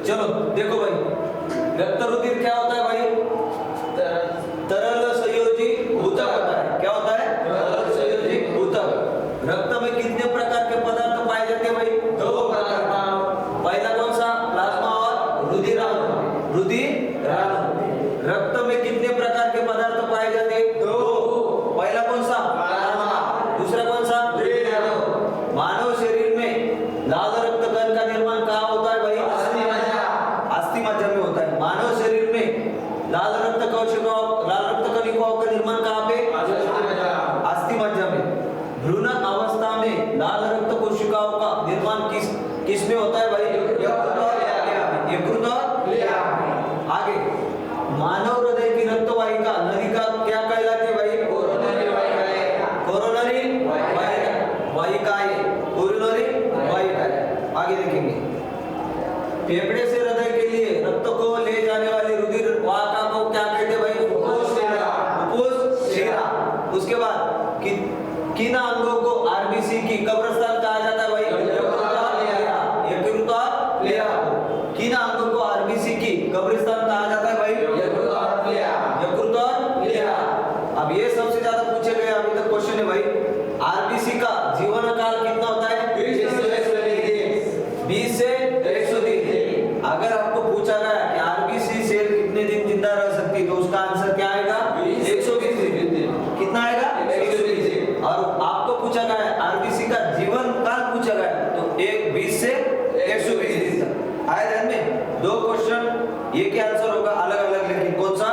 चलो देखो भाई, रक्त रुधिर क्या होता है भाई? तरल संयोजी ऊतक होता है। क्या होता है? तरल संयोजी ऊतक। रक्त में कितने प्रकार के पदार्थ पाए जाते हैं भाई? 2 प्रकार का। पहला कौन सा? प्लाज्मा और रुधिराणु। रुधिराणु। रक्त में कितने प्रकार के पदार्थ पाए जाते हैं? 2। पहला कौन सा? प्लाज्मा। दूसरा कौन सा? रुधिराणु। मानव शरीर में लाल रक्त कण का निर्माण कहाँ होता है भाई? अस्थि मज्जा में होता है। मानव शरीर में लाल रक्त कणिकाओं का निर्माण कहाँ पे? अस्थि मज्जा में। भ्रूण अवस्था में लाल रक्त कोशिकाओं का निर्माण किस में होता है भाई? यकृत और लिया। आगे, मानव हृदय की रक्त वाहिका नलिका क्या कहलाती है भाई? कोरोनरी वाहिकाएं। कोरोनरी वाहिकाएं। आगे देखेंगे, फेफड़े से हृदय के लिए रक्त को ले जाने वाली रुधिर वाहिका को क्या कहते हैं भाई? फुफ्फुस शिरा। उसके बाद किन अंगों को आरबीसी की कब्रिस्तान कहा जाता है भाई? यकृत और लिया। किन अंगों को आरबीसी की कब्रिस्तान कहा जाता है भाई? यकृत और लिया। अब ये सबसे ज्यादा पूछे गए अभी तक क्वेश्चन है भाई। आरबीसी का जीवन काल कितना होता है? 20 से 120 दिन। अगर आपको पूछा गया कि आरबीसी सेल कितने दिन जिंदा रह सकती है तो उसका आंसर क्या आएगा? 120 दिन। कितना आएगा? 120 दिन। और आपको पूछा गया आरबीसी का जीवन काल पूछा गया तो 20 से 120 दिन तक। आए ध्यान में? 2 क्वेश्चन एक ही आंसर होगा अलग अलग, लेकिन कौन सा?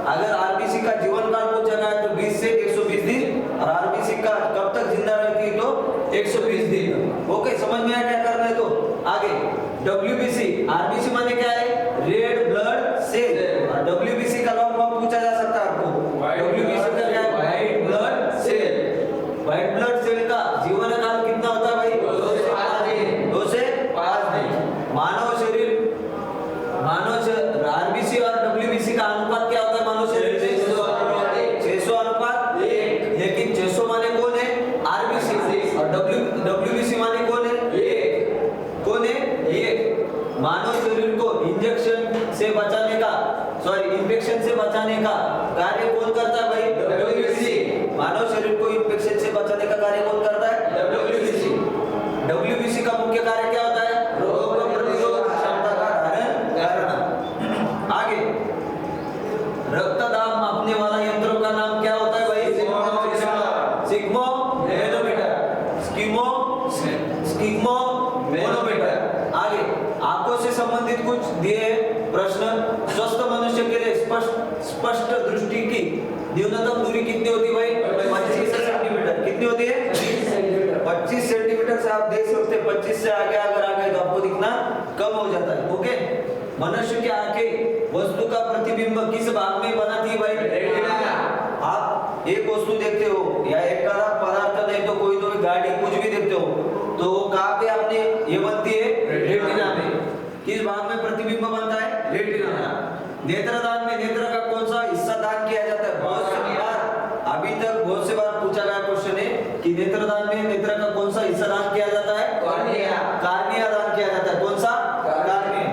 अगर आरबीसी का जीवन काल पूछा गया तो 20 से 120 दिन, और आरबीसी का कब तक जिंदा रहती है तो 120 दिन। ओके, समझ में आया क्या करना है? तो आगे, डब्ल्यूबीसी। आरबीसी माने क्या है? Red blood cell. और डब्ल्यूबीसी का लॉन्ग फॉर्म पूछा जा सकता है आपको। डब्ल्यूबीसी का क्या है? White blood cell. White blood cell का जीवन काल कितना होता है भाई? 2 से 5 दिन। 2 से 5 दिन। मानव शरीर आरबीसी और डब्ल्यूबीसी का अनुपात क्या होता है मानव शरीर में? 600 अनुपात 1। लेकिन 600 माने कौन है? आरबीसी। और डब्ल्यूबीसी माने कौन है? 1। कौन है? 1। मानव शरीर को इन्फेक्शन से बचाने का कार्य कौन करता है भाई? डब्ल्यूबीसी। मानव शरीर को इन्फेक्शन से बचाने का कार्य कौन करता है? डब्ल्यूबीसी। डब्ल्यूबीसी का मुख्य कार्य क्या होता है? रोग प्रतिरोधक क्षमता का धारण करना। आगे, रक्त दाब मापने वाला यंत्रों का नाम क्या होता है भाई? स्किग्मोमेटर। आगे, आंखों से संबंधित कुछ दिए प्रश्न। स्वस्थ मनुष्य के लिए स्पष्ट दृष्टि की न्यूनतम दूरी कितनी होती है भाई? 25 सेंटीमीटर। कितनी होती है? 25 सेंटीमीटर से आप देख सकते हैं। 25 से आगे अगर आ गए तो आपको दिखना कम हो जाता है। ओके, मनुष्य की आंखें वस्तु का प्रतिबिंब किस भाग में बनाती है भाई? रेटिना। आप एक वस्तु देखते हो या एक पदार्थ नहीं तो कोई तो गाड़ी कुछ भी देखते हो तो कहाँ पे आपने ये बनती है? रेटिना में। किस भाग में प्रतिबिंब बनता है? रेटिना। नेत्रदान में नेत्र का कौन सा हिस्सा दान किया जाता है? बहुत से बार, अभी तक बहुत से बार पूछा गया क्वेश्चन है कि नेत्रदान में नेत्र का कौन सा हिस्सा दान किया जाता है? कार्निया दान किया जाता है। कौन सा? कार्निया।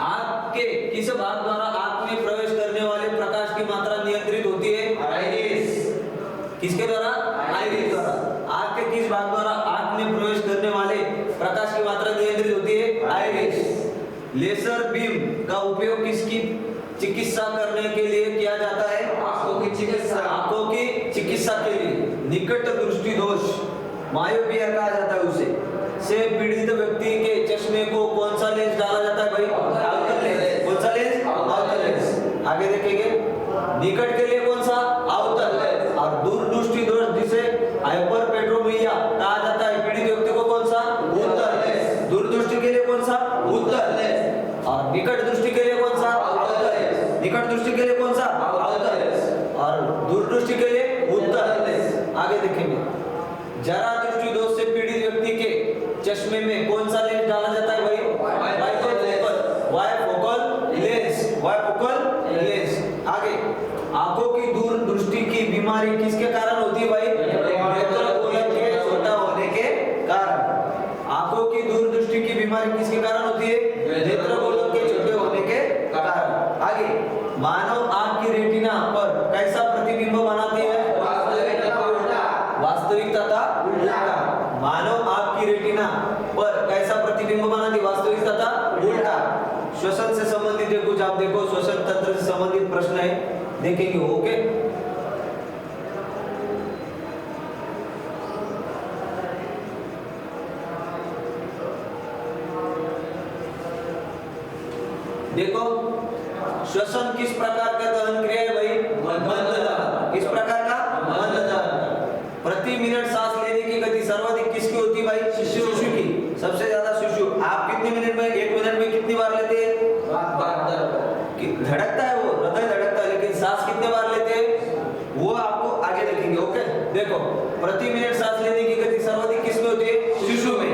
आंख के किस भाग द्वारा आंख में प्रवेश करने वाले प्रकाश की मात्रा नियंत्रित होती है? आइरिस। किसके द्वारा? आइरिस द्वारा। आंख के किस भाग द्वारा आंख में प्रवेश करने वाले प्रकाश की मात्रा नियंत्रित होती है? आइरिस। लेजर बीम का उपयोग किसकी चिकित्सा करने के लिए किया जाता है? आंखों की चिकित्सा के लिए। निकट दृष्टि दोष, मायोपिया कहा जाता है उसे, से पीड़ित व्यक्ति के चश्मे को कौन सा लेंस डाला जाता है भाई? अवतल लेंस। कौन सा लेंस? अवतल लेंस। आगे देखेंगे, निकट के लिए कौन सा? अवतल लेंस। और दूर दृष्टि दोष जिसे हाइपरपेट्रोमिया कहा जाता है पीड़ित व्यक्ति को कौन सा? उत्तल लेंस। दूर दृष्टि के लिए कौन सा? उत्तल लेंस। और निकट दृष्टि के लिए कौन सा? अवतल लेंस। निकट दृष्टि के लिए कौन सा? अवतल लेंस। और दूर दृष्टि के लिए उत्तल लेंस। आगे देखेंगे, जरा दृष्टि दोष से पीड़ित व्यक्ति के चश्मे में कौन सा लेंस डाला जाता है भाई? Bifocal lens. आगे, आंखों की दूर दृष्टि की बीमारी किसके कारण होती है भाई? नेत्रगोलक के छोटा होने के कारण। आंखों की दूर दृष्टि की बीमारी किसके कारण होती है? होती है? नेत्र गोलक के छोटे होने के कारण। आगे, मानव आंख की रेटिना पर कैसा प्रतिबिंब बनाती है? वास्तविक तथा उल्टा। मानव आंख की रेटिना पर कैसा प्रतिबिंब बनाती है? वास्तविक तथा उल्टा। श्वसन से संबंधित है कुछ, आप देखो श्वसन तंत्र से संबंधित प्रश्न है, देखेंगे। ओके, देखो श्वसन किस प्रकार का दहन क्रिया है भाई? मंद दहन। किस प्रकार का? मंद दहन। प्रति मिनट सांस लेने की गति सर्वाधिक किसकी होती है भाई? शिशु की। सबसे ज्यादा शिशु। आप कितने मिनट में, 1 मिनट में कितनी बार लेते हैं? धड़कता है वो, हृदय धड़कता है, लेकिन सांस कितने बार लेते हैं वो आपको आगे देखेंगे। ओके, देखो प्रति मिनट सांस लेने की गति सर्वाधिक किसमें होती है? शिशु में।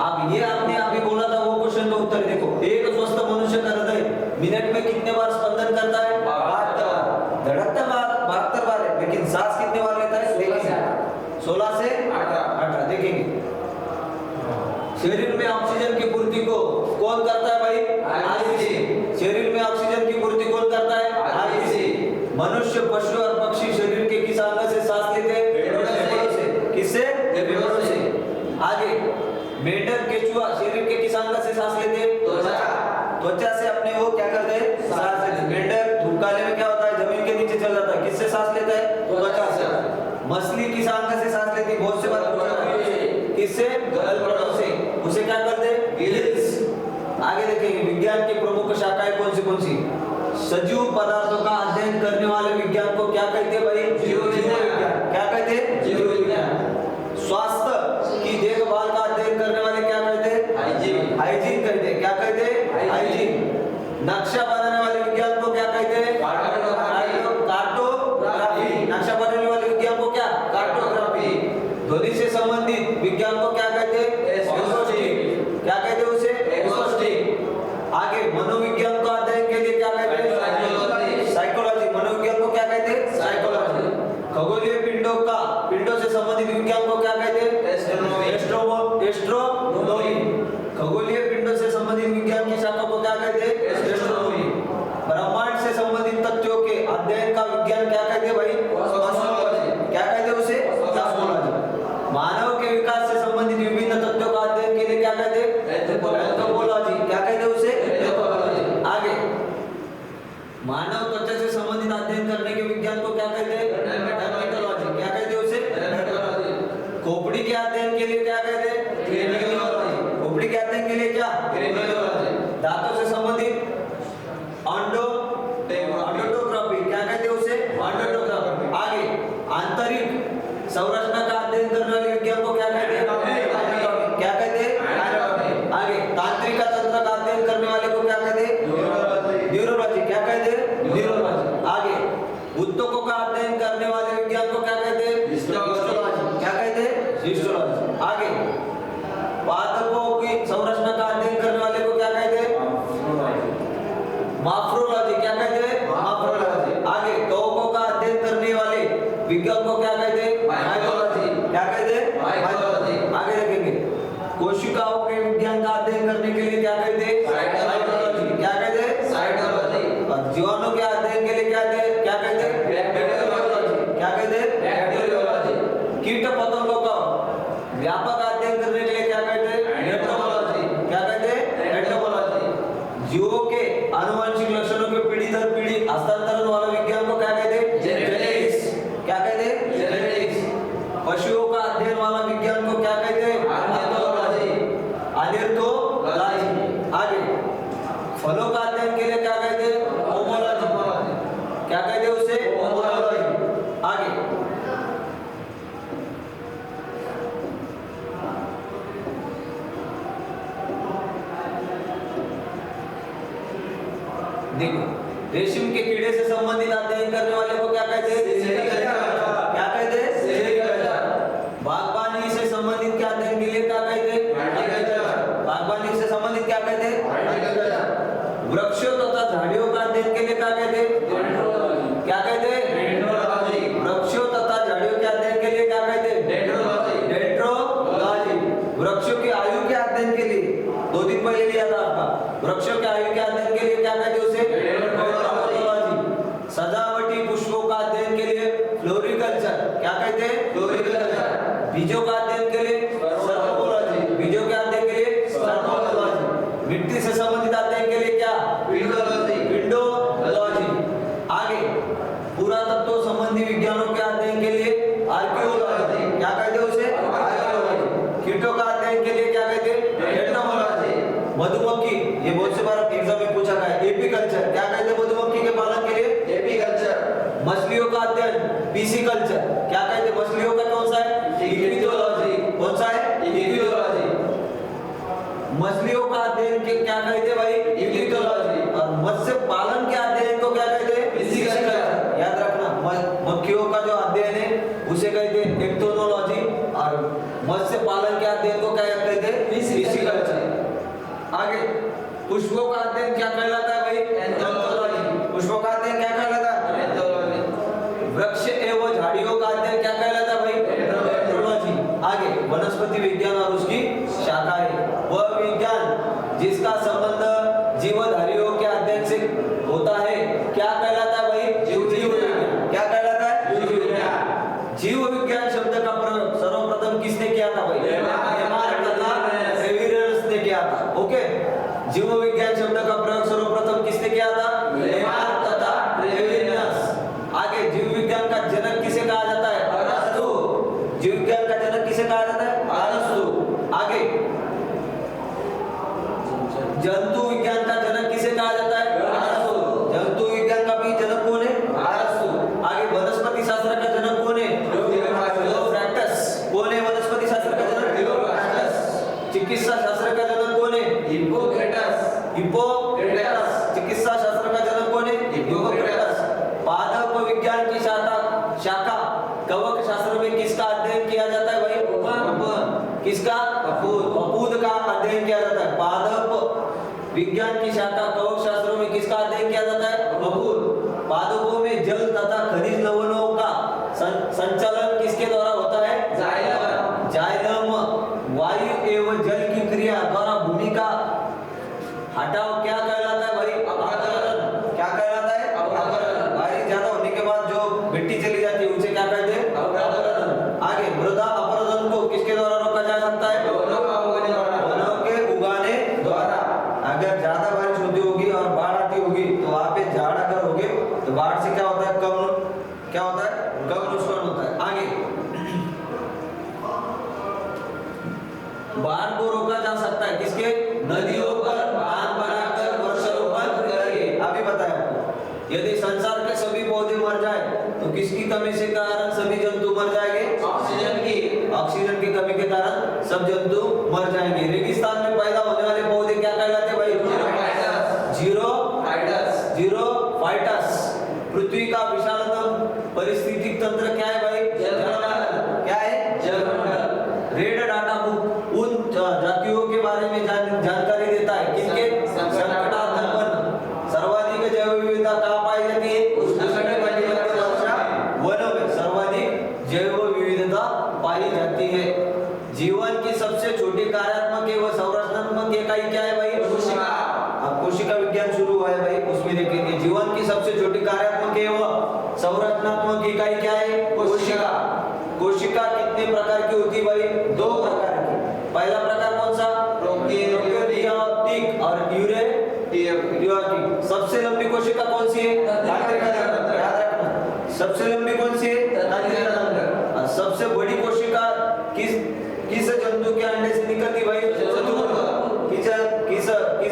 अब ये आपने अभी बोला था वो क्वेश्चन का उत्तर देखो। एक स्वस्थ मनुष्य का हृदय मिनट में कितने बार स्पंदन करता है? 72 बार। धड़कता 72 बार है, लेकिन सांस कितने बार लेता है? देखेंगे 16 से 18 देखेंगे। शरीर में ऑक्सीजन की पूर्ति को कौन करता है भाई? आईसी। शरीर में ऑक्सीजन की पूर्ति कौन करता है? आईसी। मनुष्य, पशु और पक्षी शरीर के किस अंग से सांस लेते हैं? फेफड़ों से। किससे? फेफड़ों से। आगे, मेंढक, केचुआ शरीर के किस अंग से सांस लेते हैं? त्वचा से अपने वो क्या करते हैं? सांस लेते हैं। मेंढक धूप काले में क्या होता है? जमीन के नीचे चल जाता है। किससे सांस लेता है? त्वचा से। मछली किस अंग से सांस लेती है? बहुत से बार पूछा है। किससे? गलपड़ों से। उसे क्या करते हैं? गिल्स। आगे देखेंगे, विज्ञान की प्रमुख शाखाएं कौन सी? सजीव पदार्थों का अध्ययन करने वाले विज्ञान को क्या कहते हैं भाई? जीव विज्ञान। क्या कहते हैं? जीव विज्ञान। स्वास्थ्य की देखभाल का अध्ययन करने वाले क्या कहते हैं? हाइजीन कहते हैं। क्या कहते हैं? हाइजीन। नक्शा बनाने वाले विज्ञान को क्या कहते हैं? कार्टोग्राफी। नक्शा बनाने वाले विज्ञान को क्या? कार्टोग्राफी। ध्वनि से संबंधित विज्ञान को क्या कहते हैं? एक्सोस्टिक। क्या कहते हैं उसे? एक्सोस्टिक। आगे, मनोविज्ञान का अध्ययन के लिए क्या कहते हैं? साइकोलॉजी। मनोविज्ञान को क्या कहते हैं? साइकोलॉजी। खगोलीय पिंडों से संबंधित विज्ञान को क्या कहते हैं? एस्ट्रोनॉमी। खगोलीय पिंडों से संबंधित विज्ञान की शाखा को क्या कहते हैं? एस्ट्रोनॉमी। ब्रह्मांड से संबंधित तथ्यों के अध्ययन का विज्ञान क्या कहते हैं भाई? कॉस्मोलॉजी। क्या कहते हैं उसे? कॉस्मोलॉजी। मानव के विकास से संबंधित विभिन्न तथ्यों का अध्ययन के लिए क्या कहते हैं? एंथ्रोपोलॉजी। क्या कहते हैं उसे? एंथ्रोपोलॉजी। आगे, मानव त्वचा से संबंधित अध्ययन करने के विज्ञान को क्या कहते हैं? डर्मेटोलॉजी। क्या कहते हैं उसे? डर्मेटोलॉजी। खोपड़ी के अध्ययन के लिए क्या कहते हैं? क्रेनियोलॉजी। खोपड़ी के अध्ययन के लिए क्या? क्रेनियोलॉजी। दांतों से संबंधित ऑडोंटोग्राफी। क्या कहते हैं उसे? ऑडोंटोग्राफी। आगे, आंतरिक संरचना का अध्ययन करने वाले विज्ञान को क्या कहते हैं? क्या कहते हैं? आगे, तांत्रिक तंत्र का अध्ययन करने वाले को क्या कहते हैं? न्यूरोलॉजी। क्या कहते हैं? न्यूरोलॉजी। आगे, ऊतकों का अध्ययन करने वाले विज्ञान को क्या कहते हैं? हिस्टोलॉजी। क्या कहते हैं? हिस्टोलॉजी। आगे, पादपों की संरचना का अध्ययन करने वाले को क्या कहते हैं? मॉर्फोलॉजी। क्या कहते हैं? मॉर्फोलॉजी। आगे, कवकों का अध्ययन करने वाले विज्ञान को क्या कहते हैं? माइकोलॉजी। क्या कहते हैं? माइकोलॉजी। आगे देखेंगे, कोशिकाओं के विज्ञान का अध्ययन करने के लिए क्या कहते हैं? साइटोलॉजी। क्या कहते हैं? साइटोलॉजी। और जीवाणु के अध्ययन के लिए क्या कहते हैं? बैक्टीरियोलॉजी। क्या कहते हैं? बैक्टीरियोलॉजी। कीट पतंगों का व्यापक अध्ययन करने के लिए क्या कहते हैं? एंटोमोलॉजी। क्या कहते हैं? एंटोमोलॉजी। जीवों के आनुवंशिक लक्षणों के पीढ़ी दर पीढ़ी हस्तांतरण वाला विज्ञान को क्या कहते हैं? जेनेटिक्स। क्या कहते हैं? जेनेटिक्स। पशुओं का अध्ययन वाला विज्ञान को क्या कहते हैं? ऑर्निथोलॉजी। आगे, फलों का अध्ययन के लिए क्या कहते हैं? पोमोलॉजी। क्या कहते हैं उसे? पोमोलॉजी। आगे, देखो, रेशम के कीड़े से संबंधित अध्ययन करने वाले को क्या कहते हैं? क्या कहते हैं? बागवानी से संबंधित क्या अध्ययन के लिए क्या कहते हैं? बागवानी से संबंधित क्या कहते हैं? वृक्षों तथा झाड़ियों का अध्ययन के लिए क्या कहते हैं? क्या कहते हैं? वृक्षों तथा झाड़ियों के अध्ययन के लिए क्या कहते हैं? डेंड्रोलॉजी। वृक्षों की आयु के अध्ययन के लिए 2 दिन पहले लिया था प्रकार का। वृक्षों के आयु के अध्ययन के लिए क्या कहते हैं उसे? एंटोमोलॉजी। सजावटी पुष्पों का अध्ययन के लिए फ्लोरिकल्चर, क्या कहते हैं? फ्लोरिकल्चर। बीजों का अध्ययन के लिए सर्पोलॉजी, बीजों के अध्ययन के लिए सर्पोलॉजी। मिट्टी से संबंधित अध्ययन के लिए क्या? विंडोलॉजी, विंडोलॉजी। आगे पुरातत्व संबंधी विज्ञानों के अध्ययन के लिए आर्कियोलॉजी, क्या कहते हैं उसे? आर्कियोलॉजी। कीटों का अध्ययन के लिए क्या कहते हैं? एंटोमोलॉजी। मधुमक्खी, ये बहुत से बार एग्जाम में पूछा गया है, एपीकल्चर, क्या कहते हैं मधुमक्खी के पालन के लिए? एपीकल्चर। मछलियों का अध्ययन पीसीकल्चर, क्या कहते हैं मछलियों का? कौन सा है? इक्विथोलॉजी। कौन सा है? इक्विथोलॉजी। मछलियों का अध्ययन के क्या कहते हैं भाई? इक्विथोलॉजी। और मत्स्य पालन के अध्ययन को क्या कहते हैं? पिस्सिकल्चर। याद रखना, मक्खियों का जो अध्ययन है उसे कहते हैं एक्टोनोलॉजी, और मत्स्य पालन के अध्ययन को क्या कहते हैं? पिस्सिकल्चर। आगे पुष्पों का अध्ययन क्या कहलाता है भाई? एंथोलॉजी। पुष्पों का अध्ययन क्या कहलाता है? एंथोलॉजी। वृक्ष एवं झाड़ियों का अध्ययन क्या कहलाता है भाई? एंथोलॉजी। आगे वनस्पति विज्ञान और उसकी शाखाएं, वह विज्ञान जिसका संबंध जीवधारियों के अध्ययन से होता है क्या कहलाता है भाई? जीव विज्ञान। क्या कहलाता है? जीव विज्ञान। जीव विज्ञान शब्द का प्रयोग सर्वप्रथम किसने किया था भाई? लेमार्क तथा ट्रेवियस ने किया था। ओके, जीव विज्ञान शब्द का प्रयोग सर्वप्रथम किसने किया था? लेमार्क तथा ट्रेवियस। आगे जीव विज्ञान का जनक किसे कहा जाता है? अरस्तु। जीव विज्ञान का जनक किसे कहा जाता है? अरस्तु। आगे जंतु विज्ञान का जनक किसे कहा जाता है? अरस्तु। जंतु विज्ञान का भी जनक कौन है? अरस्तु। आगे वनस्पति शास्त्र का जनक कौन है? फिलोफ्रैक्टस। कौन है वनस्पति शास्त्र का जनक? फिलोफ्रैक्टस। चिकित्सा शास्त्र का जनक कौन है? हिप्पोक्रेटस। हिप्पोक्रेटस। चिकित्सा शास्त्र का जनक कौन है? हिप्पोक्रेटस। पादप विज्ञान की शाखा कवक शास्त्र में किसका अध्ययन किया जाता है भाई? किसका? कपूद का अध्ययन किया जाता है। पादप विज्ञान की शाखा कवक शास्त्रों में किसका अध्ययन किया जाता है? कपूद। पादपों में जल तथा खनिज लवणों का संचालन किसके द्वारा होता है? जाइलम। जाइलम। वायु एवं जल की क्रिया द्वारा भूमि का हटाव क्या कहलाता है भाई? अपघटन। क्या कहलाता है? अपघटन। बारिश ज्यादा होने के बाद जो मिट्टी चली जाती है उसे क्या कहते हैं? अपघटन। आगे मृदा अपरदन को किसके द्वारा रोका जा सकता है? वनों के उगाने द्वारा। अगर ज्यादा बारिश होती होगी और बाढ़ आती होगी तो वहां पे झाड़ अगर होगे तो बाढ़ से क्या होता है? क्या होता है? कम नुकसान होता है। आगे बाढ़ को रोका जा सकता है किसके? नदियों पर बांध बनाकर वृक्षारोपण करके। अभी बताया आपको, यदि संसार के सभी पौधे मर जाए तो किसकी कमी से कारण सभी जंतु मर जाएंगे? ऑक्सीजन की। ऑक्सीजन की कमी के कारण सब जंतु मर जाएंगे। रेगिस्तान में पैदा होने वाले पौधे क्या कहलाते भाई? जीरोफाइटस। पृथ्वी का विशालतम पारिस्थितिक तंत्र क्या है भाई? जलमंडल। क्या है? जलमंडल। रेड डाटा बुक उन जातियों के बारे में जानकारी देता है किनके? संकटापन्न। सर्वाधिक जैव विविधता कहाँ पाई जाती है? उष्णकटिबंधीय वनों में सर्वाधिक जैव विविधता पाई जाती है। जीवन की सबसे छोटी कार्यात्मक एवं संरचनात्मक इकाई क्या है भाई? कोशिका। अब कोशिका विज्ञान शुरू हुआ है भाई, उसमें देखेंगे जीवन की सबसे छोटी कार्यात्मक एवं संरचनात्मक इकाई क्या है? कोशिका। कोशिका कितने प्रकार की होती है भाई? 2 प्रकार की। पहला प्रकार कौन सा? प्रोकैरियोटिक और यूकेरियोटिक। सबसे लंबी कोशिका कौन सी है? तंत्रिका तंत्र। याद रखना, सबसे लंबी कौन सी है? तंत्रिका तंत्र। सबसे बड़ी कोशिका किस जंतु के अंडे से निकलती भाई? किस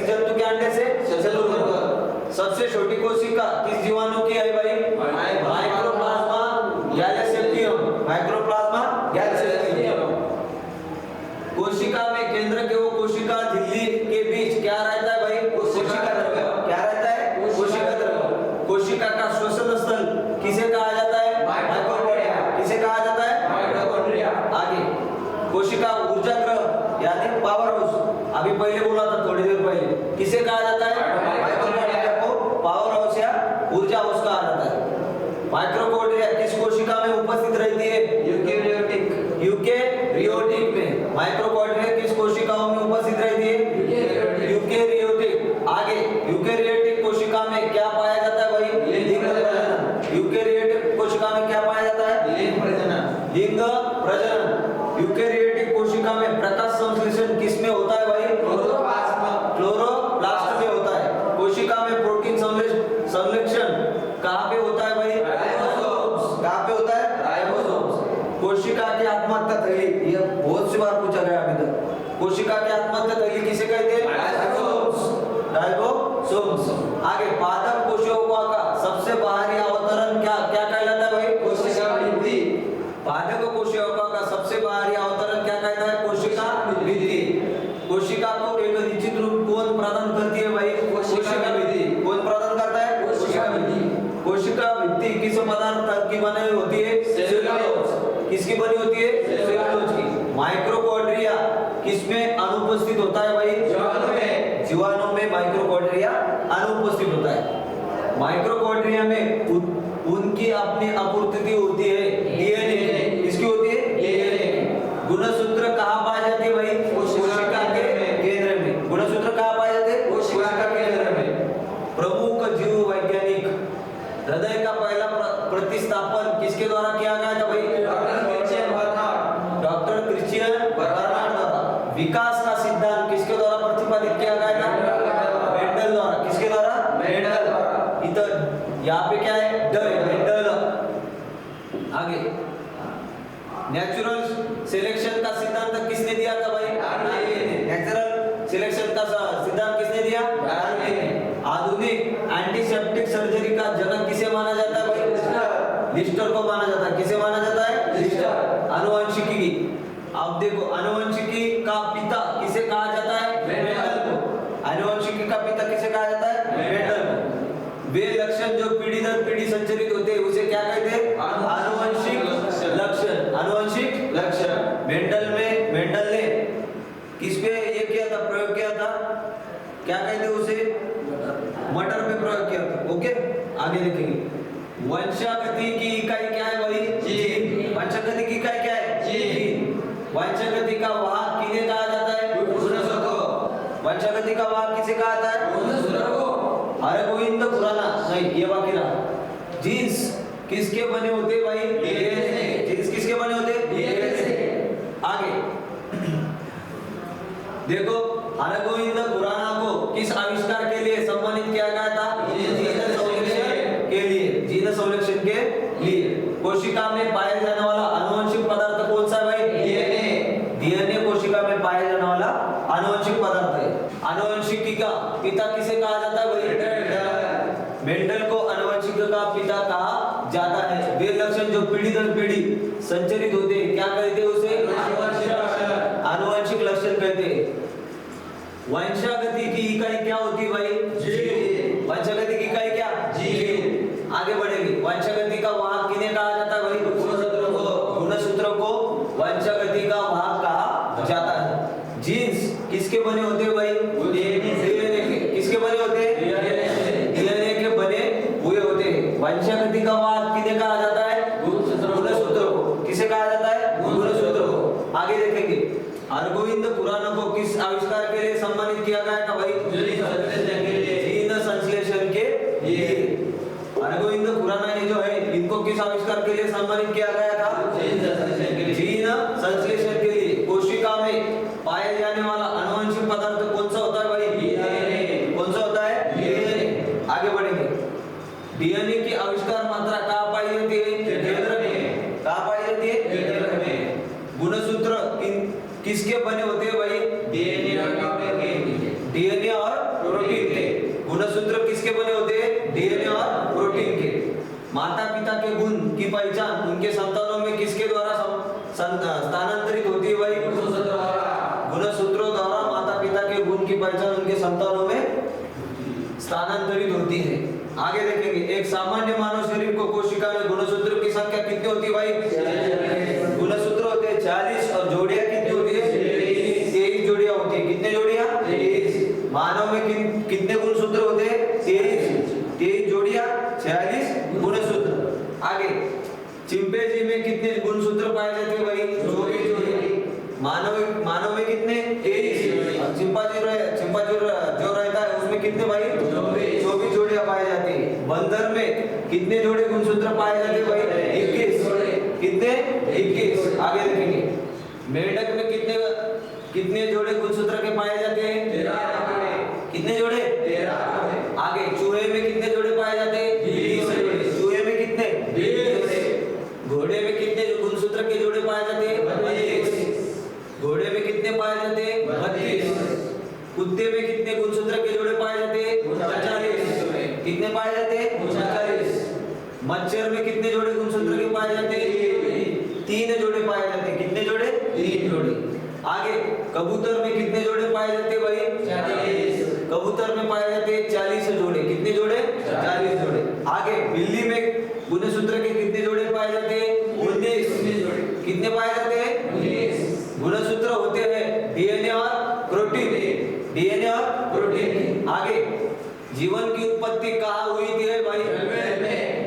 जंतु के अंडे से? चतुर्मुख। सबसे छोटी कोशिका किस जीवाणु की है भाई? माइक्रोप्लाज्मा गैलेसेप्टियम। माइक्रोप्लाज्मा गैलेसेप्टियम। कोशिका में केंद्र के वो कोशिका झिल्ली के बीच क्या रहता है भाई? कोशिका द्रव्य। क्या रहता है? कोशिका द्रव्य। कोशिका का श्वसन स्थल किसे कहा जाता है? माइटोकॉन्ड्रिया। किसे कहा जाता है? माइटोकॉन्ड्रिया। आगे कोशिका ऊर्जा गृह यानी पावर हाउस, अभी पहले बोला था थोड़ी देर पहले, किसे कहा जाता है? माइटोकॉन्ड्रिया को पावर हाउस या ऊर्जा हाउस कहा जाता है। माइटोकॉन्ड्रिया किस कोशिका में उपस्थित रहती है? यूकेरियोटिक। यूकेरियोटिक में। माइटोकॉन्ड्रिया किस कोशिकाओं में उपस्थित रहती है? यूकेरियोटिक। क्रोमोसोम। आगे पादप कोशिका का सबसे बाहरी अवतरण क्या क्या कहलाता है भाई? कोशिका भित्ति। पादप कोशिका का सबसे बाहरी अवतरण क्या कहता है? कोशिका भित्ति। कोशिका को एक निश्चित रूप कौन प्रदान करती है भाई? कोशिका भित्ति। कौन प्रदान करता है? कोशिका भित्ति। कोशिका भित्ति किस पदार्थ की बनी होती है? सेलुलोज। किसकी बनी होती है? सेलुलोज की। माइक्रोकॉन्ड्रिया किसमें अनुपस्थित होता है भाई? जीवाणु में माइक्रोकॉन्ड्रिया अनुपस्थित होता है। माइक्रोकॉन्ड्रिया में उनकी अपनी आपूर्ति होती है डीएनए। किसकी होती है? डीएनए। गुणसूत्र कहाँ पाए जाते हैं भाई? कोशिका के केंद्र में। गुणसूत्र कहाँ पाए जाते हैं? कोशिका के केंद्र में। प्रमुख जीव वैज्ञानिक हृदय का पहला प्रतिस्थापन किसके द्वारा किया गया था भाई? डॉक्टर क्रिश्चियन बर्नार्ड द्वारा। विकास का सिद्धांत किसके द्वारा प्रतिपादित किया गया था? मेंडल द्वारा। किसके द्वारा? मेंडल द्वारा। इधर यहाँ पे क्या है? The Mendel. आगे नेचुरल सिलेक्शन का सिद्धांत किसने दिया था भाई? नेचुरल सिलेक्शन का सिद्धांत किसने दिया? आधुनिक एंटीसेप्टिक सर्जरी का जनक किसे माना जाता है भाई? लिस्टर को माना जाता है। किसे माना जाता है? लिस्टर। आनुवंशिकी की अब देखो, आनुवंशिकी का पिता किसे कहा जाता है? मेंडल को। आनुवंशिकी का पिता किसे कहा जाता है? मेंडल को। वे लक्षण जो पीढ़ी दर पीढ़ी संचरित होते हैं उसे क्या कहते हैं? आनुवंशिक लक्षण। आनुवंशिक लक्षण। मेंडल ने किस पे ये किया था? प्रयोग किया था? क्या कहते हैं उसे? मटर पे प्रयोग किया था। ओके, आगे देखेंगे। वंशागति की इकाई क्या है भाई? जीन। वंशागति की इकाई क्या है? जीन। वंशागति का वाहक किसे कहा जाता है? गुणसूत्र। वंशागति का वाहक किसे कहा जाता है? गुणसूत्र को। अरे गोविंद खुराना नहीं, ये बाकी रहा। जीन्स किसके बने होते भाई? डीएनए। जीन्स किसके बने होते? डीएनए से। आगे देखो, हरगोविंद खुराना को किस आविष्कार के लिए सम्मानित किया गया था? जीन संश्लेषण के लिए। जीन संश्लेषण के लिए। कोशिका में पाया जाने वाला आनुवंशिक पदार्थ कौन सा है भाई? डीएनए। डीएनए कोशिका में पाया जाने वाला आनुवंशिक पदार्थ है। आनुवंशिकी का पिता किसे कहा जाता है भाई? मेंडल को आनुवंशिक का पिता कहा जाता है। वे लक्षण जो पीढ़ी दर पीढ़ी संचरित होते हैं क्या कहते हैं उसे? आनुवंशिक लक्षण कहते हैं। वंशागति की इकाई क्या होती है भाई? जीन। वंशागति की इकाई क्या? जीन। आगे बढ़ेंगे। वंशागति का वाहक किन्हें कहा जाता है भाई? गुणसूत्र को। गुणसूत्र को वंशागति का वाहक कहा जाता है। जीन्स किसके बने होते हैं भाई? डीएनए के। किसके बने होते हैं? डीएनए के बने हुए होते हैं। वंशागति का वाहक किन्हें कहा जाता है? गुणसूत्र को। किसे कहा जाता है? गुणसूत्र को। आगे देखेंगे। हरगोविंद खुराना को किस आविष्कार के लिए सम्मानित किया गया था भाई? जीन संश्लेषण के लिए। हरगोविंद खुराना ने जो है इनको किस आविष्कार के लिए सम्मानित किया गया था? जीन संश्लेषण के लिए। कोशिका में पाए जाने वाला आनुवंशिक पदार्थ कौन सा होता है भाई? डीएनए। कौन सा होता है? डीएनए। आगे बढ़ेंगे। डीएनए की आविष्कार मात्रा कहाँ पाई जाती है? केंद्र में। कहाँ पाई जाती है? केंद्र में। गुणसूत्र किसके बने होते हैं भाई? डीएनए और प्रोटीन के। गुणसूत्र किसके बने होते हैं? डीएनए और प्रोटीन के। माता पिता के गुण की पहचान उनके संतानों में किसके द्वारा स्थानांतरित होती है भाई? गुणसूत्रों द्वारा माता पिता के गुण की पहचान उनके संतानों में स्थानांतरित होती है। आगे देखेंगे। एक सामान्य मानव शरीर को कोशिका में गुणसूत्र की संख्या कितनी होती है भाई? गुणसूत्र होते हैं 40 और जोड़ियां कितनी होती है? 23 जोड़ियां होती है। कितने जोड़ियां? 23। मानव में कितने गुणसूत्र होते हैं? 23 जोड़ियां, 46 गुणसूत्र। आगे चिंपैंजी में कितने गुणसूत्र पाए जाते हैं भाई? 24 जोड़ियां। मानव में कितने? 23। चिंपैंजी जो रहता है उसमें कितने भाई? 24 जोड़ियां पाई जाती है। बंदर में कितने जोड़े गुणसूत्र पाए जाते हैं भाई? 21। कितने? 21। आगे देखेंगे। मेंढक में कितने जोड़े गुणसूत्र के पाए जाते हैं? 13। कितने जोड़े? 13। आगे चूहे में कितने जोड़े पाए जाते हैं? 20 जोड़े। चूहे में कितने? 20। घोड़े में कितने गुणसूत्र के जोड़े पाए जाते हैं? 32। घोड़े में कितने पाए जाते हैं? 32। कुत्ते में कितने गुणसूत्र के जोड़े पाए जाते हैं? 50। कबूतर में कितने जोड़े पाए जाते हैं भाई? 40। कबूतर में पाए जाते हैं 40 जोड़े। कितने जोड़े? 40 जोड़े। आगे बिल्ली में गुणसूत्र के कितने जोड़े पाए जाते हैं? 19 जोड़े। कितने पाए जाते हैं? 19 गुणसूत्र होते हैं डीएनए और प्रोटीन। डीएनए और प्रोटीन। आगे जीवन की उत्पत्ति कहाँ हुई थी भाई?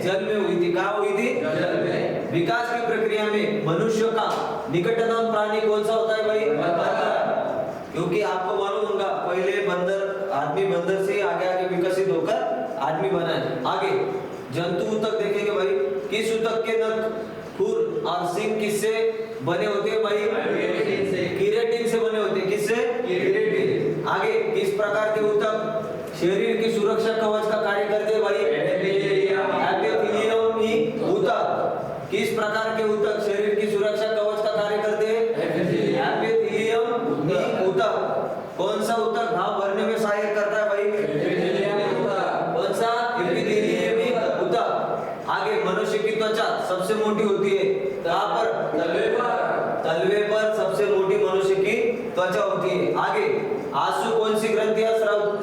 जल में हुई थी। कहाँ हुई थी? जल में। विकास की प्रक्रिया में मनुष्य का निकटतम प्राणी कौन सा होता है भाई? बंदर। क्योंकि आपको मालूम होगा पहले बंदर, आदमी बंदर से आगे आगे विकसित होकर आदमी बना है। आगे जंतु ऊतक देखेंगे भाई। किस ऊतक के नख, खुर और सिंग किससे बने होते हैं भाई? केराटिन से बने होते हैं। किससे? केराटिन। आगे किस प्रकार के ऊतक शरीर की सुरक्षा कवच का कार्य करते हैं भाई? एपिथेलियम ही ऊतक। किस प्रकार के ऊतक शरीर की सुरक्षा कवच का कार्य करते हैं? एपिथेलियम ही ऊतक। कौन सा ऊतक घाव भरने में सहायक करता है भाई? कौन सा? एपिथेलियम ही ऊतक। आगे मनुष्य की त्वचा सबसे मोटी होती है कहाँ पर? तलवे पर। तलवे पर सबसे मोटी मनुष्य की त्वचा होती है। आगे आंसू कौन सी ग्रंथियां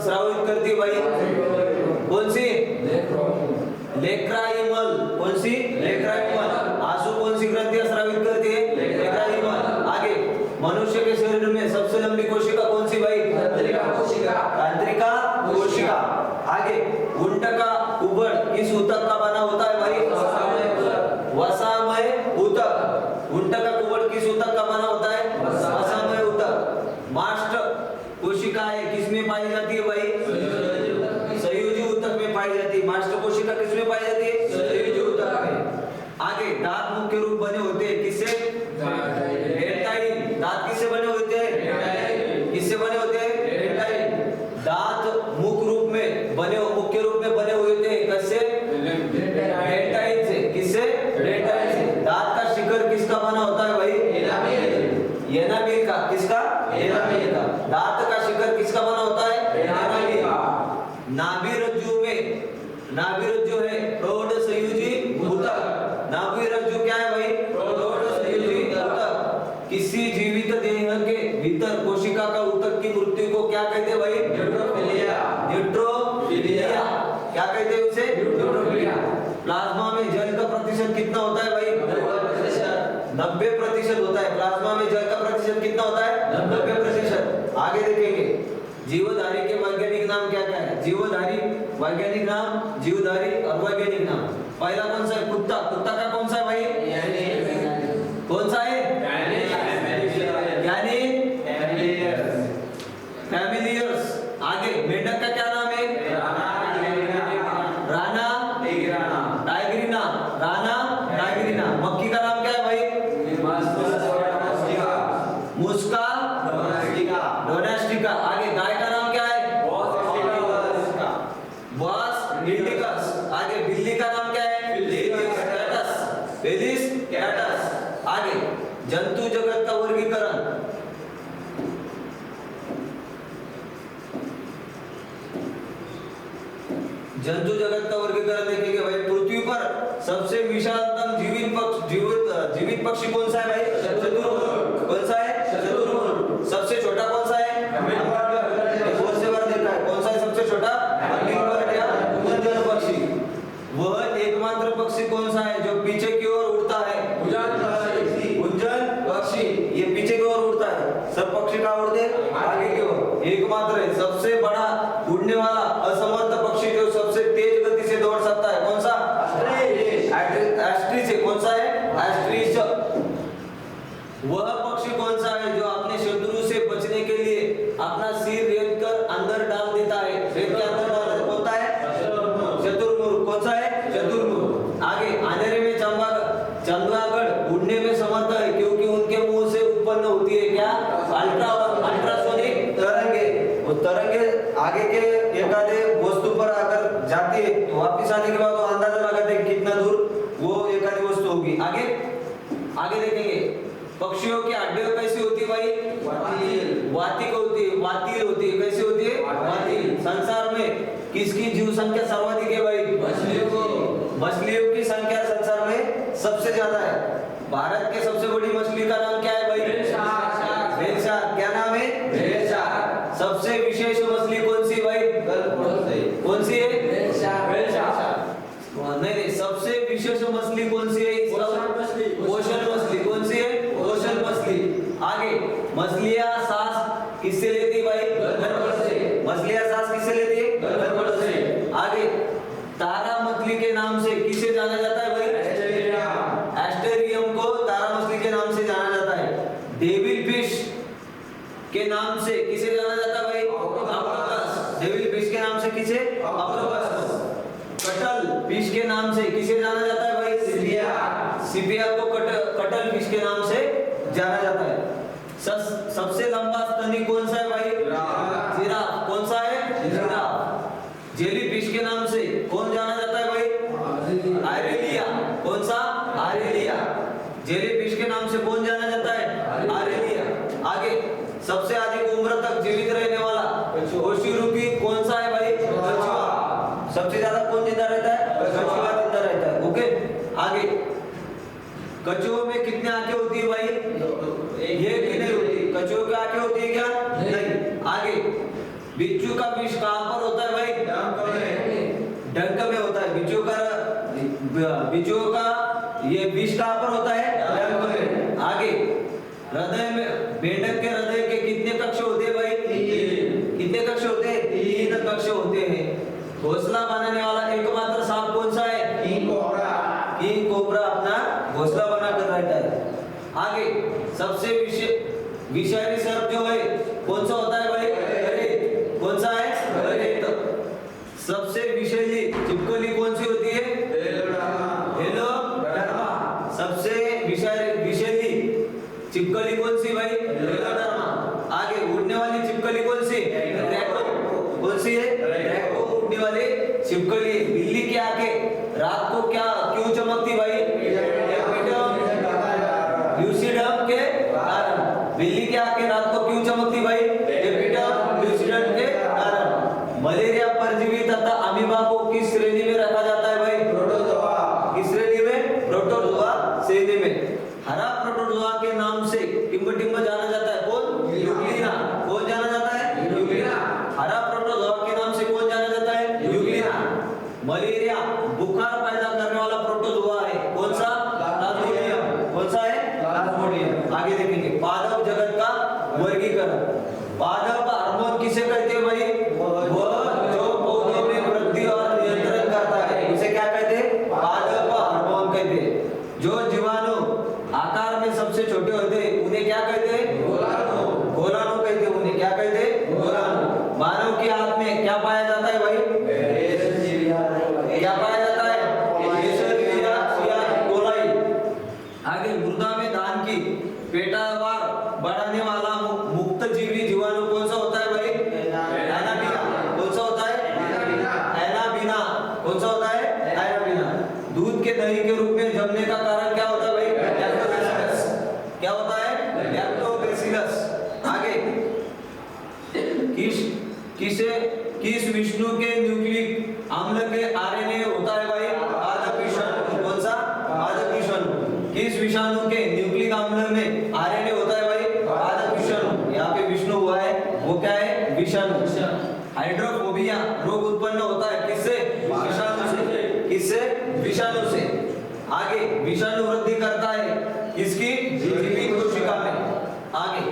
स्रावित करती है भाई? कौन सी? लेक्राइमल। कौन सी? लेक्राइमल। आंसू कौन सी ग्रंथियां स्रावित करती है? लेक्राइमल। आगे मनुष्य के शरीर में सबसे लंबी कोशिका कौन सी भाई? तंत्रिका कोशिका। तंत्रिका कोशिका। आगे ऊंट का कुबड़ किस ऊतक का बना होता है भाई? वसामय ऊतक। ऊंट का कुबड़ किस ऊतक का बना होता है? वसामय ऊतक। मास्ट कोशिकाएं किसमें पाई जाती है भाई? संयोजी ऊतक में पाई जाती है। मास्ट कोशिका किसमें पाई जाती है? संयोजी ऊतक में। आगे दांत मुख्य रूप बने होते हैं किससे? डेंटाइन। दांत किससे बने होते हैं? किससे बने होते हैं? डेंटाइन। दांत मुख्य रूप में बने हुए होते हैं किससे? डेंटाइन से। किससे? डेंटाइन से। दांत का शिखर किसका बना होता है भाई? एनामिल का। किसका? एनामिल का। दांत का शिखर किसका बना होता है? एनामिल का। नाभि रज्जु है प्रौढ़ संयोजी ऊतक। नाभि रज्जु क्या है भाई? प्रौढ़ संयोजी ऊतक। किसी जीवित देह के भीतर कोशिका का ऊतक की मृत्यु को क्या कहते हैं भाई? न्यूट्रोफिलिया। न्यूट्रोफिलिया। क्या कहते हैं उसे? न्यूट्रोफिलिया। प्लाज्मा में जल का प्रतिशत कितना होता है भाई? 90% होता है। प्लाज्मा में जल का प्रतिशत कितना होता है? 90%। आगे देखेंगे जीवधारी के वैज्ञानिक नाम क्या क्या है? जीवधारी वैज्ञानिक नाम, जीवधारी और वैज्ञानिक नाम। पहला कौन सा है? कुत्ता। कुत्ता का कौन सा है भाई? कौन सा है? यानी फैमिलियर्स। आगे मेंढक का क्या नाम है? राना टाइग्रीना। राना टाइग्रीना। मक्खी का नाम क्या है भाई? मुस्का डोमेस्टिका। आगे गाय का नाम क्या है? Bos indicus. आगे बिल्ली का नाम क्या है? फेलिस कैटस। आगे जंतु जगत का वर्गीकरण। जंतु जगत का वर्गीकरण देखेंगे भाई। पृथ्वी पर सबसे विशालतम जीवित पक्षी कौन सा है भाई? चतुर्मुख। कौन सा है? चतुर्मुख। सबसे छोटा कौन सा है? बहुत से बार देखा है। कौन सा है सबसे छोटा? हमिंगबर्ड या गुंजन पक्षी। वह एकमात्र पक्षी कौन सा है जो पीछे की ओर उड़ता है? गुंजन पक्षी। ये पीछे की ओर उड़ता है। सब पक्षी कहाँ उड़ते हैं? आगे की ओर। एकमात्र है। सबसे बड़ा उड़ने वाला असमर्थ पक्षी जो सबसे तेज गति से दौड़ सकता है कौन सा? एस्ट्रिच। कौन सा है? एस्ट्रिच। वह पक्षी कौन सा है जो अपने शत्रु से बचने के लिए अपना सिर रेत कर अंदर डाल देता है? रेत के अंदर डाल देता है। कौन सा है? चतुर्मुख। कौन सा है? चतुर्मुख। आगे अंधेरे में चमगादड़ उड़ने में समर्थ है क्योंकि उनके मुंह से उत्पन्न होती है क्या? अल्ट्रासोनिक तरंगे। वो तरंगे आगे के एकादे वस्तु पर आकर जाती है तो वापस आने के बाद वो अंदाजा लगाते हैं कितना दूर वो एकादी वस्तु होगी। आगे देखेंगे पक्षियों की हड्डियां कैसी होती है भाई? वातिक होती है। वातिल होती है। कैसी होती है? वातिल। संसार में किसकी जीव संख्या सर्वाधिक है भाई? मछलियों की संख्या संसार में सबसे ज्यादा है। भारत के सबसे बड़ी मछली का नाम क्या है भाई? Whale shark. क्या नाम है? डेविल फिश के नाम से किसे? ऑक्टोपस को। कटल फिश के नाम से किसे जाना जाता है भाई? सीपिया। सीपिया को कटल फिश के नाम से जाना जाता है। सबसे लंबा स्तनी कौन सा है भाई? जिराफ। कौन सा है? जिराफ। जेली फिश के नाम से कौन जाना जाता है भाई? आरेलिया। कौन सा? आरेलिया। जेली फिश के नाम से कौन जाना जाता है? आरेलिया। आगे सबसे अधिक उम्र तक जीवित रहने वाला कशेरुकी कौन सा है भाई? कछुआ। सबसे ज्यादा कौन जिंदा रहता है? कछुआ जिंदा रहता है। ओके, आगे कछुओं में कितनी आंखें होती है भाई? एक भी नहीं होती। कछुओं की आंखें होती है क्या? नहीं। आगे बिच्छू का विष कहां पर होता है भाई? डंक में होता है। बिच्छू का ये विष कहां पर होता है? डंक में। आगे हृदय में, मेंढक के हृदय के कितने कक्ष होते हैं भाई? 3। कितने कक्ष होते हैं? 3 कक्ष होते हैं। घोंसला बनाने वाला एकमात्र सांप कौन सा है? King cobra. किंग कोबरा अपना घोंसला बनाकर रहता है। आगे सबसे विषैली सर्प जो है कौन सा होता है भाई? गरुड़। कौन सा है? गरुड़। सबसे विषैली छिपकली कौन सी होती है? हेलोडर्मा। सबसे विषैली छिपकली कौन सी भाई? हेलोडर्मा। आगे उड़ने वाली छिपकली कौन सी? ड्रैको। कौन सी है? ड्रैको उड़ने वाली छिपकली। बिल्ली की आंखें रात को क्यों चमकती भाई? ल्यूसिडम के कारण। बिल्ली की आंखें रात को क्यों चमकती भाई? ल्यूसिडम के कारण। मलेरिया परजीवी तथा अमीबा को किस श्रेणी में रखा जाता है भाई? प्रोटोजोआ। किस श्रेणी में? प्रोटोजोआ श्रेणी में। हरा प्रोटोजोआ के नाम से टिम्ब जाना जाता है कौन? यूग्लिना। कौन जाना जाता है? यूग्लिना। हरा प्रोटोजोआ के नाम से कौन जाना जाता है? यूग्लिना। मलेरिया बुखार पैदा करने वाला प्रोटोजोआ है कौन सा? प्लाज्मोडियम। कौन सा है? प्लाज्मोडियम। आगे देखेंगे पादप जगत का वर्गीकरण। पादप हार्मोन किसे कहते हैं भाई? वह जो पौधों में वृद्धि और नियंत्रण करता है उसे क्या कहते हैं? पादप हार्मोन कहते हैं। जो जीवाणु आकार में सबसे छोटे होते हैं उन्हें क्या कहते हैं? गोलाणु। गोलाणु कहते हैं उन्हें। क्या कहते हैं? गोलाणु। मानव की आंत में क्या पाया जाता है भाई? क्या पाया जाता है? कोलाई। आगे मृदा में धान की पैदावार बढ़ाने वाला मुक्त जीवी जीवाणु कौन सा होता है भाई? एनाबीना। कौन सा होता है? एनाबीना। कौन सा होता है? एनाबीना। दूध के दही के रूप में जमने का कारण क्या होता है भाई? लैक्टोबैसिलस। क्या होता है? लैक्टोबैसिलस। आगे किस विष्णु के न्यूक्लिक अम्ल के आरएनए होता है भाई? पादप विषाणु। कौन सा? पादप विषाणु। किस विषाणु के न्यूक्लिक अम्ल में आरएनए होता है भाई? पादप विषाणु। यहाँ पे विष्णु हुआ है वो क्या है? विषाणु। हाइड्रोफोबिया रोग उत्पन्न होता है किससे? विषाणु से। किससे? विषाणु से। आगे विषाणु वृद्धि करता है किसकी? जीवित कोशिका में। आगे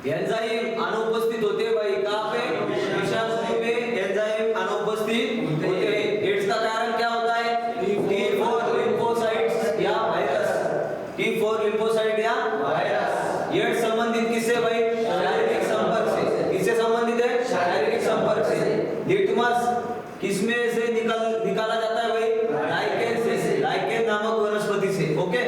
एंजाइम अनुपस्थित होते हैं भाई कहाँ पे? विषाणु में एंजाइम अनुपस्थित होते हैं। एड्स का कारण क्या होता है? T4 लिम्फोसाइट्स या वायरस। T4 लिम्फोसाइट या वायरस। एड्स संबंधित किससे भाई? शारीरिक संपर्क से। किससे संबंधित है? शारीरिक संपर्क से। लिटमस किसमें से निकाला जाता है भाई? लाइकेन से। लाइकेन नामक वनस्पति से। ओके,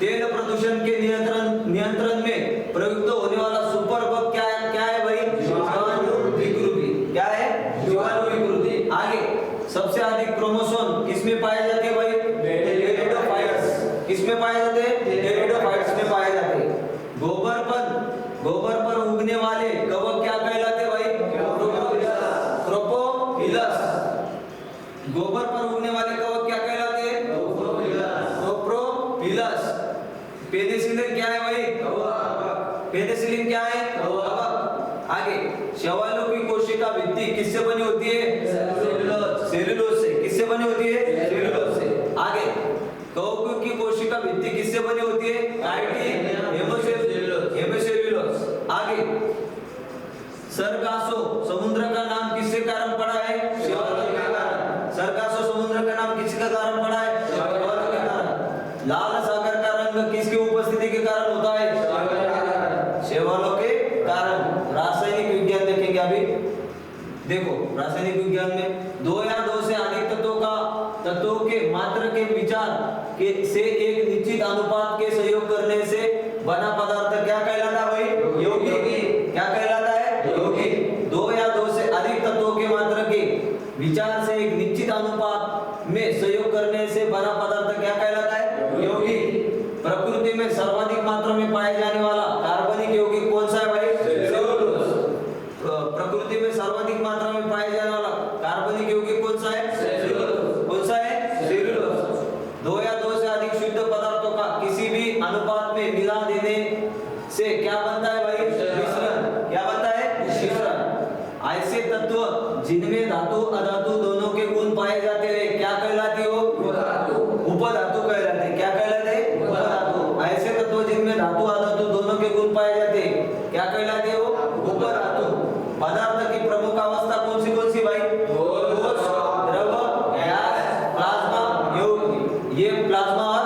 तेल प्रदूषण के नियंत्रण में प्रयुक्त होने वाला सुपर बग क्या है भाई? जीवाणु विकृति। क्या है? जीवाणु विकृति। आगे सबसे अधिक क्रोमोसोम किसमें पाए जाते हैं भाई? टेरिडोफाइट्स। किसमें पाए जाते हैं? टेरिडोफाइट्स में पाए जाते हैं। गोबर पर उगने वाले कवक क्या कहलाते भाई? क्रोपोफिलस। गोबर पर उगने वाले कवक क्या कहलाते हैं? क्रोपोफिलस। पेनिसिलिन क्या है भाई? पेनिसिलिन क्या है? कवक। आगे शैवालों की कोशिका भित्ति किससे बनी होती है? सेलुलोज से। किससे बनी होती है? सेलुलोज से। आगे कवकों की कोशिका भित्ति किससे बनी होती है? Chitin, hemicellulose. आगे सरगासो समुद्र का नाम किसके कारण पड़ा है? शैवालों के कारण। सरगासो समुद्र का नाम किसके कारण पड़ा है? शैवालों के कारण। लाल सागर का रंग किसकी उपस्थिति के कारण होता है? शैवालों के कारण। रासायनिक देखो रासायनिक विज्ञान में दो या दो से अधिक तत्वों के मात्र के विचार के से एक निश्चित अनुपात के संयोग करने से बना पदार्थ क्या कहलाता है भाई? यौगिक। क्या कहलाता है? यौगिक। दो या दो से अधिक तत्वों के मात्र के विचार से एक निश्चित अनुपात में संयोग करने से बना पदार्थ क्या कहलाता है? यौगिक। प्रकृति में सर्वाधिक मात्रा में पाए जाने वाला कार्बनिक यौगिक कौन सा है भाई? सेल्यूलोज। प्रकृति में सर्वाधिक मात्रा में पाए जाने वाला कार्बनिक यौगिक कौन सा है? सेल्यूलोज। कौन सा है? सेल्यूलोज। दो या दो से अधिक शुद्ध पदार्थों का किसी भी अनुपात में मिला देने से क्या बनता है भाई? मिश्रण। क्या बनता है? मिश्रण। ऐसे तत्व जिनमें धातु अधातु दोनों के गुण पाए जाते हैं क्या कहलाते हो? उपधातु कहलाते हैं। क्या कहलाते हैं? उपधातु। ऐसे तत्व जिनमें धातु अधातु दोनों के गुण पाए जाते हैं क्या कहलाते हो? उपधातु। पदार्थ की प्रमुख अवस्था कौन सी भाई? ठोस, द्रव, गैस, प्लाज्मा, यौगिक। ये प्लाज्मा और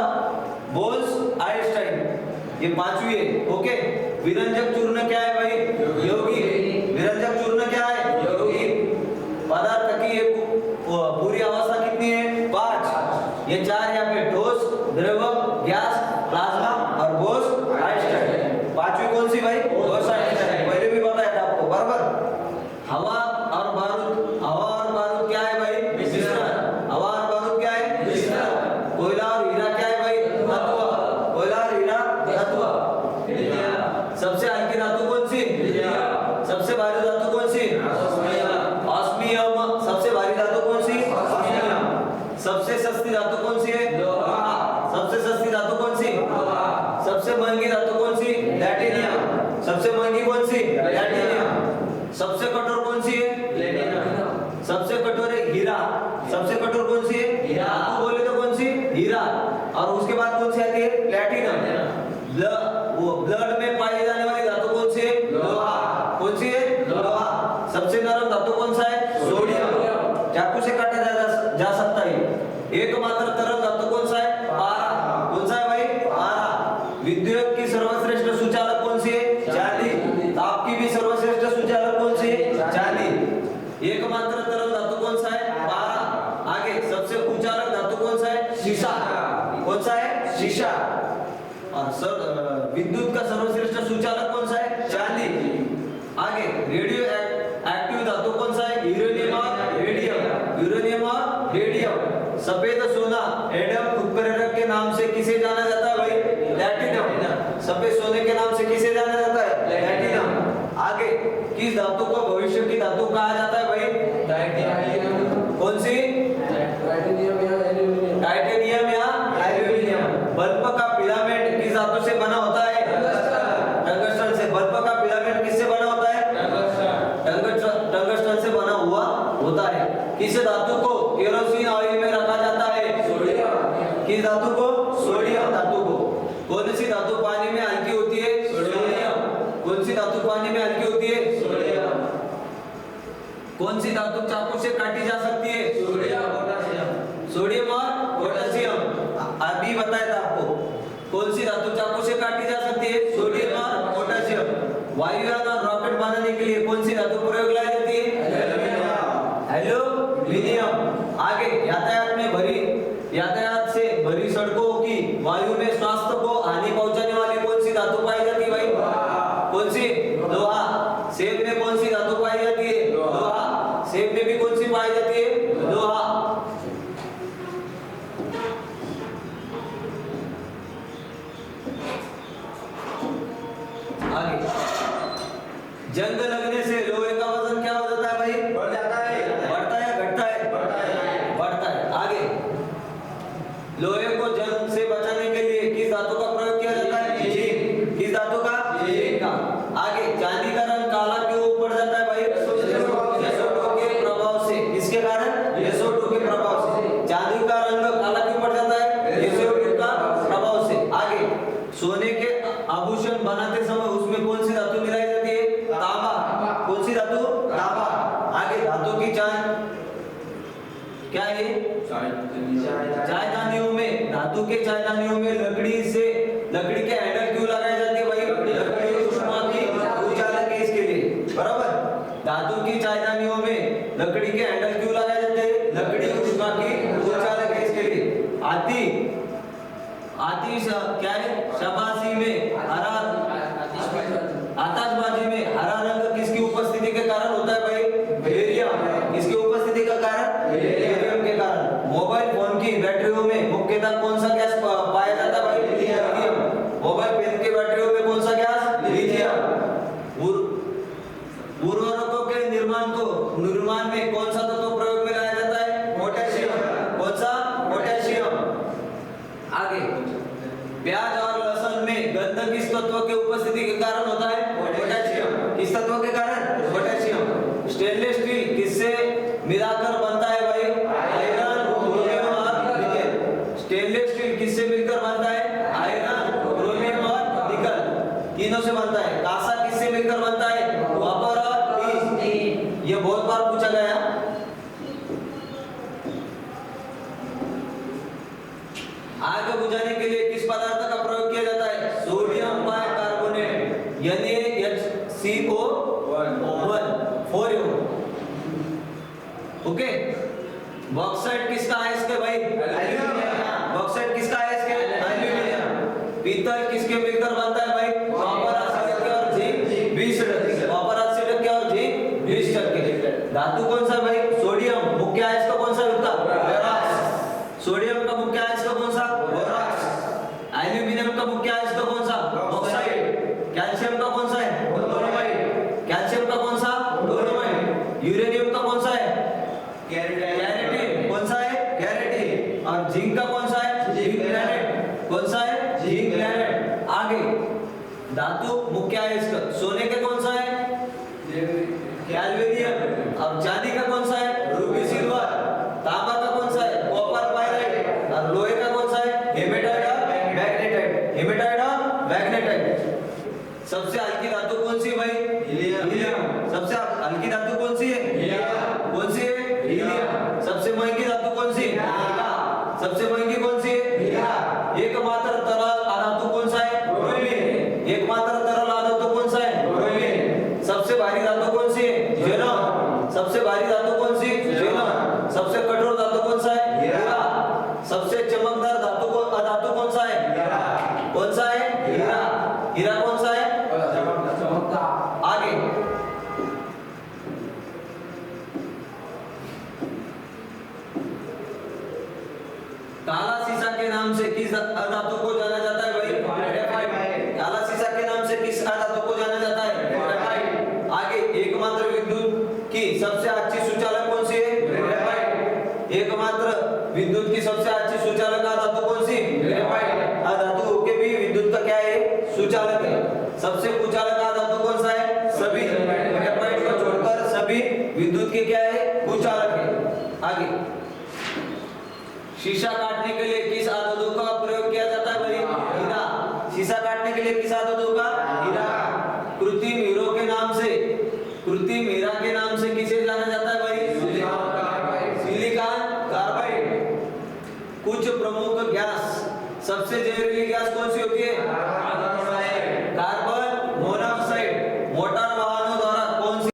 बोल्स आइंस्टाइन ये पांचवी है। ओके। विरंजक चूर्ण क्या है भाई? यौगिक। विरंजक चूर्ण क्या है? यौगिक। पदार्थ की एक पूरी अवस्था कितनी है? 5। ये 4 यहाँ पे ठोस, द्रव, गैस, प्लाज्मा और बोल्स आइंस्टाइन। पांचवी कौन सी भाई? बोल्स आइंस्टाइन। पहले भी बताया था आपको बराबर। हवा और बारूद क्या है भाई? मिश्रण। हवा और बारूद क्या है? मिश्रण। कोयला और हीरा क्या है भाई? धातु। कोयला और हीरा धातु। सबसे हल्की धातु कौन सी? सबसे भारी धातु कौन सी? ऑस्मियम। सबसे भारी धातु कौन सी? ऑस्मियम। सबसे सस्ती धातु कौन सी है? लोहा। सबसे सस्ती धातु कौन सी? लोहा। सबसे महंगी धातु कौन सी? प्लैटिनम। सबसे महंगी कौन सी? प्लैटिनम। सबसे कठोर कौन सी है? प्लैटिनम। सबसे कठोर है हीरा। सबसे कठोर कौन सी है? हीरा। धातु बोले तो कौन सी? हीरा। और उसके बाद कौन सी आती है? प्लैटिनम। ब्लड में पाई जाने वाली धातु कौन सी है? लोहा। कौन सी है? लोहा। सबसे नरम धातु कौन सा है? सोडियम। चाकू से काटा जा सकता है। एकमात्र तरल धातु कौन सा है? पारा। कौन सा है भाई? पारा। विद्युत की सर्वश्रेष्ठ सुचालक कौन सी है? चांदी। ताप की भी सर्वश्रेष्ठ सुचालक कौन सी है? चांदी। एकमात्र तरल धातु कौन सा है? पारा। आगे सबसे कुचालक धातु कौन सा है? शीशा। कौन सा है? शीशा। और विद्युत का सर्वश्रेष्ठ सुचालक कौन सा है? चांदी। आगे रेडियो एक्टिव धातु कौन सा है? यूरेनियम और रेडियम। यूरेनियम और रेडियम। सफेद सोना एडम उत्प्रेरक के नाम से किसे जाना जाता है भाई? प्लैटिनम। सफेद सोने के नाम से किसे जाना जाता है? प्लैटिनम। आगे किस धातु को भविष्य की धातु कहा जाता है भाई? टाइटेनियम। कौन सी? टाइटेनियम या एल्यूमिनियम। बल्ब का फिलामेंट किस धातु से बना होता है? टंगस्टन से। बल्ब का फिलामेंट किससे बना होता है? टंगस्टन से बना हुआ होता है। किस धातु को केरोसिन ऑयल में रखा जाता है? सोडियम। किस धातु को? सोडियम धातु को। कौन सी धातु पानी में हल्की होती है? सोडियम। कौन सी धातु पानी में हल्की होती है? सोडियम। कौन सी धातु चाकू से काटी जा सकती है? सोडियम और पोटेशियम। अभी बताया था आपको। कौन सी धातु चाकू से काटी जा सकती है? सोडियम और पोटेशियम। वायुयान और रॉकेट बनाने के लिए कौन सी धातु प्रयोग लाई जाती है? एल्यूमिनियम। आगे यातायात से भरी सड़कों की वायु में स्वास्थ्य को हानि पहुंचाने वाली कौन सी धातु पाई जाती है भाई? कौन सी? लोहा। सेब में कौन सी धातु पाई जाती है? लोहा। सेब में भी कौन सी पाई जाती है? लोहा। आगे जंग लगने से लोहे का वजन क्या हो जाता है भाई? बढ़ जाता है। बढ़ता है घटता है? बढ़ता है। आगे लोहे को जंग से बचाने के लिए किस धातु का प्रयोग किया जाता है? जिंक। किस धातु का? जिंक का। आगे चांदी का रंग काला क्यों पड़ जाता है भाई? SO2 के प्रभाव से। किसके कारण? SO2 के प्रभाव से। चांदी का रंग काला क्यों पड़ जाता है? SO2 का प्रभाव से। आगे सोने के आभूषण बनाते समय उसमें कौन सी धातु मिलाई जाती है? तांबा। कौन सी धातु? तांबा। आगे धातु की क्या है? चायदानियों में, धातु के चायदानियों में लकड़ी के हैंडल क्यों लगाए जाते हैं भाई? लकड़ी ऊष्मा की ऊर्जा है इसके लिए। बराबर। धातु की चायदानियों में लकड़ी के हैंडल क्यों लगाए जाते हैं? लकड़ी ऊष्मा की उच्चालक है इसके लिए। क्या है? शाबाशी में हरा, आतिशबाजी में हरा रंग किसकी उपस्थिति के कारण होता है भाई? बेरियम। किसकी उपस्थिति का कारण? बेरियम के कारण। मोबाइल फोन की बैटरियों में मुख्यतः कौन सा गैस पाया जाता है भाई? लिथियम। मोबाइल पेन की बैटरियों में कौन सा गैस? लिथियम। उर्वरकों के निर्माण में कौन सा तत्व प्रयोग में लाया जाता है? पोटेशियम। कौन सा? पोटेशियम। आगे, प्याज और लहसुन में गंधक किस तत्व के उपस्थिति के कारण होता है? पोटेशियम। किस तत्व के कारण? पोटेशियम। स्टेनलेस स्टील किससे मिलाकर बनता है भाई? आयरन, क्रोमियम और निकेल। स्टेनलेस स्टील किससे मिलकर बनता है? आयरन, क्रोमियम और निकेल, तीनों से बनता है। कांसा किससे मिलकर बनता है? कॉपर और टीन। ये बहुत बार पूछा गया। आग बुझाने के लिए किस पदार्थ का प्रयोग किया जाता है? Sodium bicarbonate NaHCO4 okay. Bauxite किसका अयस्क है भाई? एल्यूमिनियम। बॉक्साइट किसका अयस्क है? एल्यूमिनियम। पीतल किसके मिलकर बनता है भाई? कॉपर ऑक्साइड और जिंक 20%। कॉपर ऑक्साइड और जिंक 20%। धातु कौन सा भाई? सोडियम। मुख्य अयस्क कौन सा होता है? बोराक्स। सोडियम का मुख्य अयस्क कौन सा? बोराक्स। एल्यूमिनियम का मुख्य अयस्क कौन सा? बॉक्साइट। कैल्शियम का कौन सा है? डोलोमाइट। कैल्शियम का कौन सा? डोलोमाइट। यूरेनियम का कौन सा है? कैरेटिन। कौन सा है? कैरेटिन। और जिंक का कौन सा है? Zinc granite. कौन सा है? Zinc granite. आगे, धातु मुख्य अयस्क सोने के कौन सा है? गैल्वेनियम। और चांदी का कौन सा है? Ruby silver. तांबा का कौन सा है? Copper pyrite. और लोहे का कौन सा है? हेमेटाइट और मैग्नेटाइट। हेमेटाइट और मैग्नेटाइट। सबसे हल्की धातु कौन सी है भाई? हीलियम। सबसे हल्की धातु कौन सी है? हीलियम। कौन सी है? हीलियम। सबसे महंगी धातु कौन सी है? हीरा। सबसे महंगी कौन सी है? हीरा। एकमात्र तरल धातु कौन सा है? ब्रोमीन। एकमात्र तरल धातु कौन सा है? ब्रोमीन। सबसे भारी धातु कौन सी है? ज़ेनॉन। सबसे भारी धातु कौन सी? ज़ेनॉन। सबसे कठोर धातु कौन सा है? हीरा। सबसे चमकदार धातु कौन सा है? हीरा। कौन सा है? हीरा। हीरा कौन सा है? आगे, काला शीशा के नाम से किस धातु को जाना जाता है भाई? ग्रेफाइट। काला शीशा के नाम से किस धातु को जाना जाता है? ग्रेफाइट। आगे, एकमात्र विद्युत की सबसे अच्छी सुचालक कौन सी है? ग्रेफाइट। एकमात्र विद्युत की सबसे अच्छी सुचालक धातु कौन सी? ग्रेफाइट। धातु के भी विद्युत का क्या है? सुचालक है। सबसे कुचालक धातु कौन सा है? सभी ग्रेफाइट को छोड़कर सभी विद्युत के क्या है? कुचालक है। आगे, शीशा काटने के लिए किस धातु का प्रयोग किया जाता है भाई? हीरा। शीशा काटने के लिए किस धातु का? हीरा। कृत्रिम हीरो के नाम से, कृत्रिम हीरा के नाम से किसे जाना जाता है भाई? Silicon carbide. कुछ प्रमुख गैस, सबसे जहरीली गैस कौन सी होती है?